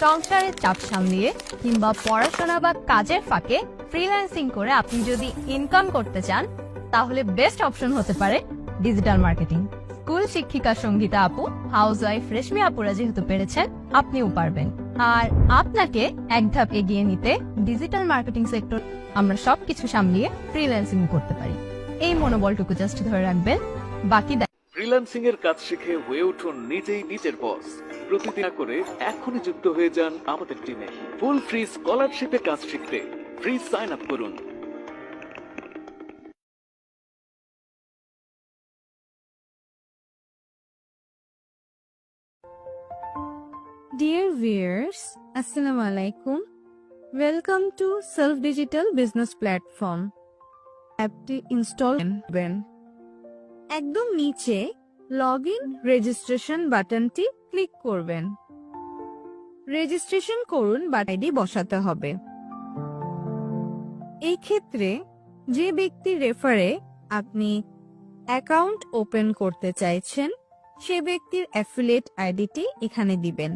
সংসারের চাপ সামলিয়ে কিংবা পড়াশোনা বা কাজের ফাঁকে ফ্রিল্যান্সিং করে আপনি যদি ইনকাম করতে চান, তাহলে বেস্ট অপশন হতে পারে ডিজিটাল মার্কেটিং। স্কুল শিক্ষিকা সঙ্গীতা আপু, হাউসওয়াইফ রেশমি আপুরা যেহেতু পেরেছেন, আপনিও পারবেন। আর আপনাকে এক ধাপ এগিয়ে নিতে ডিজিটাল মার্কেটিং সেক্টর আমরা সবকিছু সামলিয়ে ফ্রিল্যান্সিং করতে পারি। এই মনোবলটুকু জাস্ট ধরে রাখবেন, বাকি ফ্রিল্যান্সিং এর কাজ শিখে হয়ে উঠুন নিজেই নিজের বস। প্রতিদিন করে এখনই যুক্ত হয়ে যান আমাদের টিমে। ফুল ফ্রি স্কলারশিপে কাজ শিখতে ফ্রি সাইন আপ করুন। Dear viewers, Assalamu alaikum. Welcome to Self Digital Business Platform. অ্যাপটি ইনস্টল করবেন। একদম নিচে লগইন রেজিস্ট্রেশন বাটনটি ক্লিক করবেন। রেজিস্ট্রেশন করুন বাটনটি বসাতে হবে। এই ক্ষেত্রে যে ব্যক্তির রেফারে আপনি অ্যাকাউন্ট ওপেন করতে চাইছেন, সে ব্যক্তির অ্যাফিলিয়েট আইডিটি এখানে দিবেন।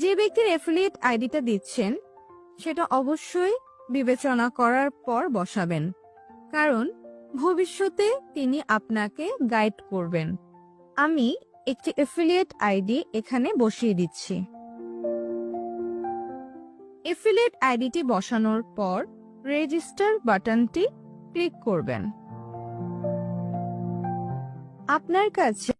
যে ব্যক্তির অ্যাফিলিয়েট আইডিটা দিচ্ছেন সেটা অবশ্যই বিবেচনা করার পর বসাবেন, কারণ ভবিষ্যতে তিনি আপনাকে গাইড করবেন। আমি একটি অ্যাফিলিয়েট আইডি এখানে বসিয়ে দিচ্ছি। অ্যাফিলিয়েট আইডিটি বসানোর পর রেজিস্টার বাটনটি ক্লিক করবেন। আপনার কাছে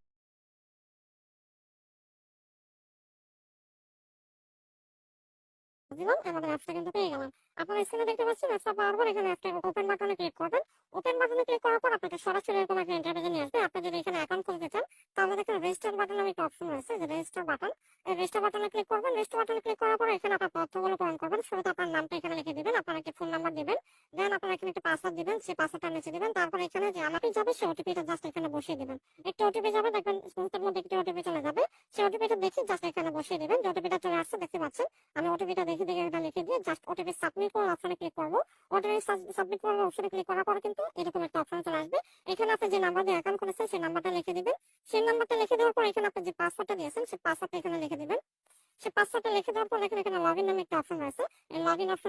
আমাদের অ্যাপসটা কিন্তু পেয়ে গেলাম। আপনারা স্ক্রিনে দেখতে পাচ্ছেন, অ্যাপসটা পাওয়ার পর এখানে একটা ওপেন বাটনে ক্লিক করবেন। ওপেন বাটনে ক্লিক করার পর আপনাকে সরাসরি এরকম একটা ইন্টারফেসে নিয়ে আসবে। আপনি যদি এখানে অ্যাকাউন্ট খুলতে চান, তাহলে দেখেন রেজিস্টার বাটন নামে একটা অপশন রয়েছে, যে রেজিস্টার বাটন। এই রেজিস্টার বাটনে ক্লিক করবেন। রেজিস্টার বাটনে ক্লিক করার পর এখানে আপনার তথ্যগুলো পূরণ করবেন। শুরুতে আপনার নামটা এখানে লিখে দিবেন, আপনার একটি ফোন নাম্বার দিবেন, দেন আপনারা এখানে একটা পাসওয়ার্ড দিবেন, সেই পাসওয়ার্ডটা নিচে দিবেন। তারপর এখানে যে আমাকে যাবে সেই ওটিপিটা জাস্ট এখানে বসিয়ে দিবেন। একটা ওটিপি যাবে, দেখবেন মুহূর্তের মধ্যে একটি ওটিপি চলে যাবে। সেই ওটিপিটা দেখে জাস্ট এখানে বসিয়ে দিবেন। যে ওটিপিটা চলে আসছে দেখতে পাচ্ছেন, আমি ওটিপিটা দেখে এটা লিখে দিয়ে জাস্ট ওটিপি সাবমিট করার অপশনে ক্লিক করবো। ওটিপি সাবমিট করার অপশনে ক্লিক করার পর কিন্তু এরকম একটা অপশন চলে আসবে। এখানে আপনি যে নাম্বার দিয়ে অ্যাকাউন্ট করেছেন সেই নাম্বারটা লিখে দিবেন। সেই নাম্বারটা লিখে দেওয়ার পর এখানে আপনি যে পাসওয়ার্ডটা দিয়েছেন সেই পাসওয়ার্ডটা এখানে লিখে দিবেন। সেই পাসওয়ার্ডটা লিখে দেওয়ার পর এখানে লগইন নামে একটা অপশন রয়েছে, এই লগইন অপশন